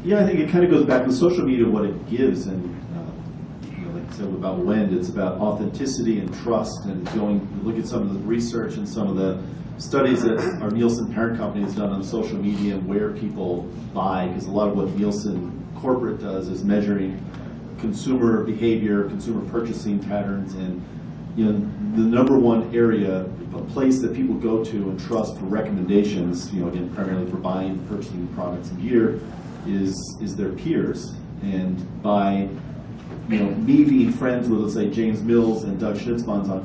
Yeah, I think it kind of goes back to social media, what it gives, and like I said about Wend, it's about authenticity and trust, and look at some of the research and some of the studies that our Nielsen parent company has done on social media and where people buy, because a lot of what Nielsen corporate does is measuring consumer behavior, consumer purchasing patterns, and the number one area, a place that people go to and trust for recommendations, again, primarily for buying and purchasing products and gear, is their peers. And by me being friends with, let's say, James Mills and Doug Schnitzbons on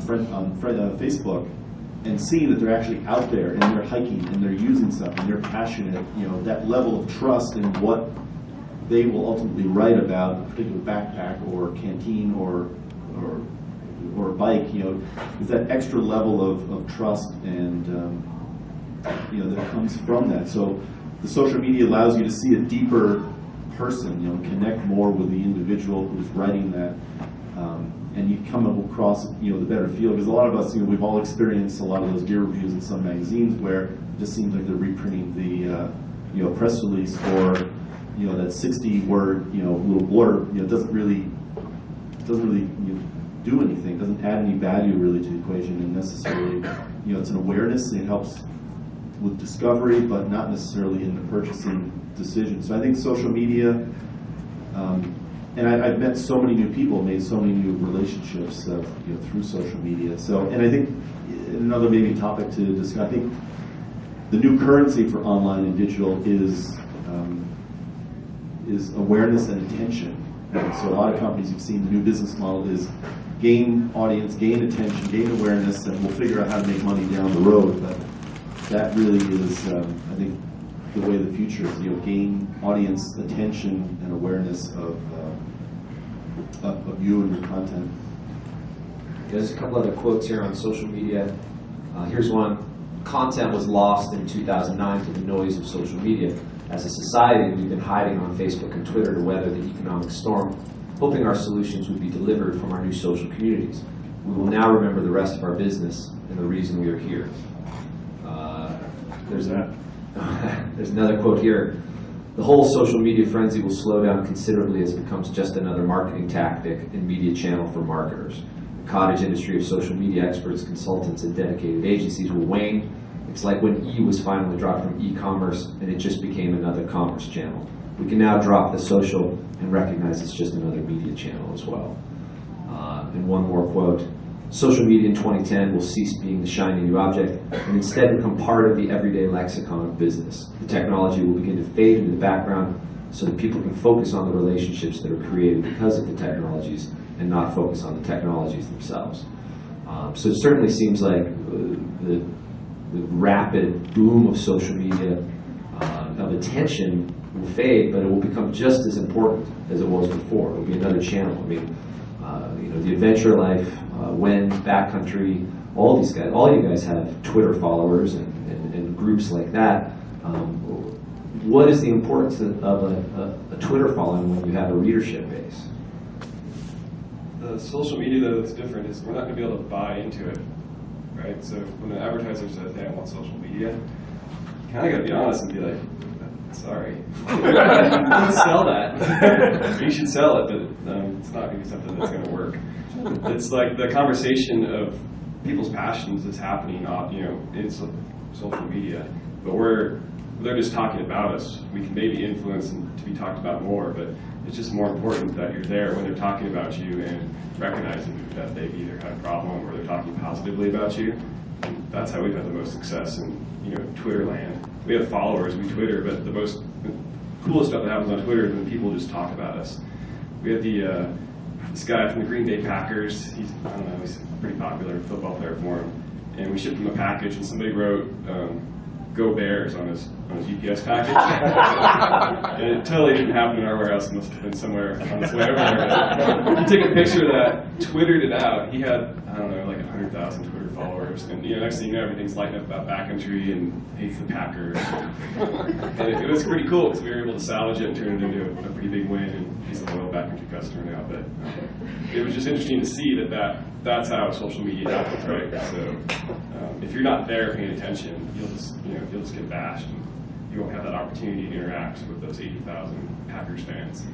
Facebook, and seeing that they're actually out there and they're hiking and they're using stuff and they're passionate, that level of trust in what they will ultimately write about, a particular backpack or canteen or bike, is that extra level of trust and that comes from that. So the social media allows you to see a deeper person, connect more with the individual who's writing that, and you come across the better feel, because a lot of us, we've all experienced a lot of those gear reviews in some magazines where it just seems like they're reprinting the press release, or that 60-word little blurb, doesn't really do anything, doesn't add any value really to the equation, and necessarily it's an awareness, and it helps with discovery, but not necessarily in the purchasing decision. So I think social media, and I've met so many new people, made so many new relationships through social media. So, and I think another maybe topic to discuss, I think the new currency for online and digital is awareness and attention. And so a lot of companies, you've seen the new business model is gain audience, gain attention, gain awareness, and we'll figure out how to make money down the road. But that really is, I think, the way of the future is, gain audience attention and awareness of you and your content. There's a couple other quotes here on social media. Here's one. Content was lost in 2009 to the noise of social media. As a society, we've been hiding on Facebook and Twitter to weather the economic storm, hoping our solutions would be delivered from our new social communities. We will now remember the rest of our business and the reason we are here. There's another quote here. The whole social media frenzy will slow down considerably as it becomes just another marketing tactic and media channel for marketers. The cottage industry of social media experts, consultants, and dedicated agencies will wane. It's like when E was finally dropped from e-commerce and it just became another commerce channel. We can now drop the social and recognize it's just another media channel as well. And one more quote. Social media in 2010 will cease being the shiny new object and instead become part of the everyday lexicon of business. The technology will begin to fade into the background so that people can focus on the relationships that are created because of the technologies and not focus on the technologies themselves. So it certainly seems like the rapid boom of social media, of attention, will fade, but it will become just as important as it was before. It will be another channel. I mean, the Adventure Life, Wend, Backcountry, all these guys, all you guys have Twitter followers and groups like that. What is the importance of a Twitter following when you have a readership base? The social media, though, that's different is we're not going to be able to buy into it, right? So when an advertiser says, hey, I want social media, you kind of got to be honest and be like, sorry, you don't sell that. You should sell it, but it's not going to be something that's going to work. It's like the conversation of people's passions that's happening, in social media, but they're just talking about us. We can maybe influence them to be talked about more, but it's just more important that you're there when they're talking about you and recognizing that they've either had a problem or they're talking positively about you. And that's how we've had the most success in Twitter land. We have followers, we Twitter, but the coolest stuff that happens on Twitter is when people just talk about us. We had this guy from the Green Bay Packers. He's a pretty popular football player for him. And we shipped him a package, and somebody wrote "Go Bears" on his UPS package. And it totally didn't happen in our warehouse. It must have been somewhere on its way over there. He took a picture of that, Twittered it out. He had, like 100,000 Twitter followers. And next thing you know, everything's lighting up about Backcountry and hates the Packers. And it was pretty cool because we were able to salvage it and turn it into a pretty big win. And he's a loyal Backcountry customer now. But it was just interesting to see that's how social media happens, right? So if you're not there paying attention, you'll just get bashed. And you won't have that opportunity to interact with those 80,000 Packers fans.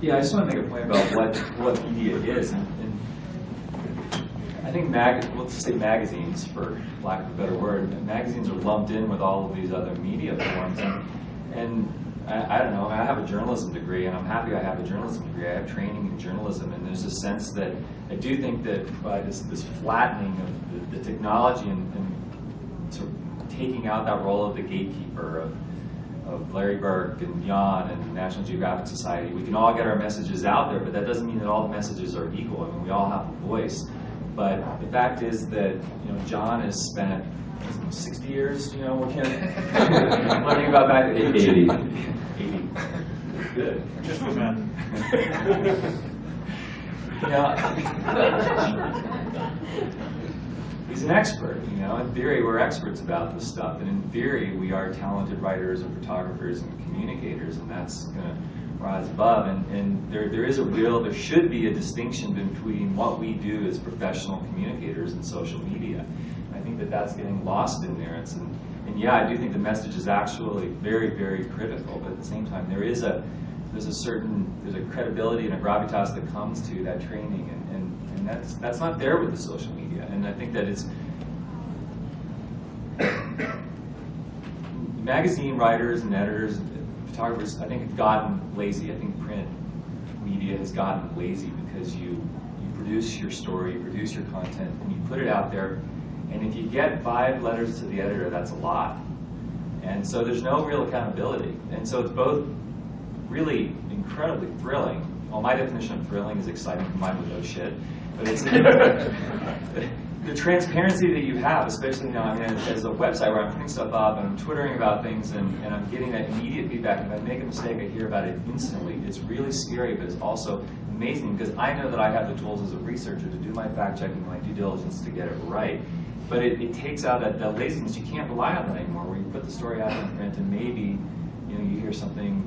Yeah, I just want to make a point about what media is, and I think let's say magazines, for lack of a better word, magazines are lumped in with all of these other media forms, and I don't know, I have a journalism degree, and I'm happy I have a journalism degree. I have training in journalism, and there's a sense that I do think that by this flattening of the technology and sort of taking out that role of the gatekeeper of Larry Burke and Jan and the National Geographic Society, we can all get our messages out there, but that doesn't mean that all the messages are equal. I mean, we all have a voice. But the fact is that, you know, John has spent 60 years, you know, working learning about that. 80. Good. Just for men. You know, he's an expert, you know. In theory, we're experts about this stuff, and in theory, we are talented writers and photographers and communicators, and that's going to rise above. And there should be a distinction between what we do as professional communicators and social media. I think that that's getting lost in there. And yeah, I do think the message is actually very, very critical, but at the same time, there's a credibility and a gravitas that comes to that training, and that's not there with the social media. And I think that it's magazine writers and editors, photographers, I think have gotten lazy. I think print media has gotten lazy because you produce your story, you produce your content, and you put it out there. And if you get 5 letters to the editor, that's a lot. And so there's no real accountability. And so it's both really incredibly thrilling. Well, my definition of thrilling is exciting combined with no shit. But it's the transparency that you have, especially now, I mean, as a website where I'm putting stuff up and I'm twittering about things and I'm getting that immediate feedback. And if I make a mistake, I hear about it instantly. It's really scary, but it's also amazing because I know that I have the tools as a researcher to do my fact checking, my due diligence to get it right. But it takes out that laziness. You can't rely on that anymore, where you put the story out in print and maybe you hear something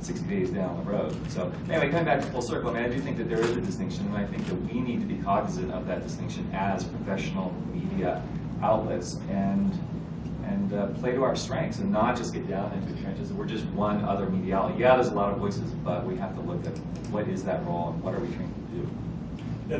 60 days down the road. So anyway, coming back to full circle, I mean, I do think that there is a distinction, and I think that we need to be cognizant of that distinction as professional media outlets and play to our strengths and not just get down into the trenches. We're just one other media outlet. Yeah, there's a lot of voices, but we have to look at what is that role and what are we trained to do. Yeah,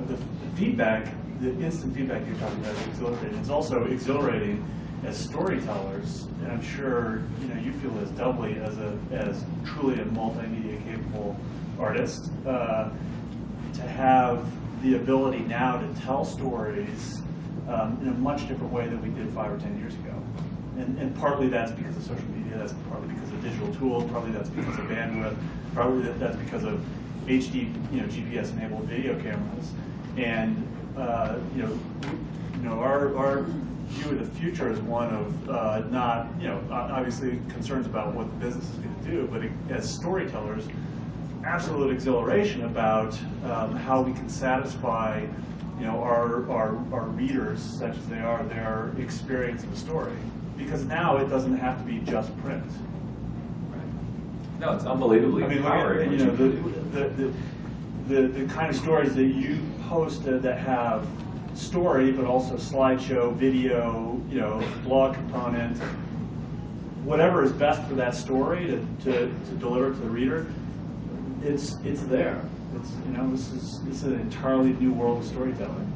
the feedback, the instant feedback you're talking about is exhilarating. It's also exhilarating as storytellers, and I'm sure you feel as doubly as truly a multimedia capable artist, to have the ability now to tell stories in a much different way than we did 5 or 10 years ago. And partly that's because of social media, that's partly because of digital tools, partly that's because of bandwidth, partly that's because of HD, GPS-enabled video cameras. And our view of the future is one of not, obviously concerns about what the business is going to do, but as storytellers, absolute exhilaration about how we can satisfy, our readers, such as they are, their experience of the story. Because now it doesn't have to be just print. No, it's unbelievably empowering. The kind of stories that you post that have story, but also slideshow, video, blog component, whatever is best for that story to deliver to the reader, it's there. It's this is an entirely new world of storytelling.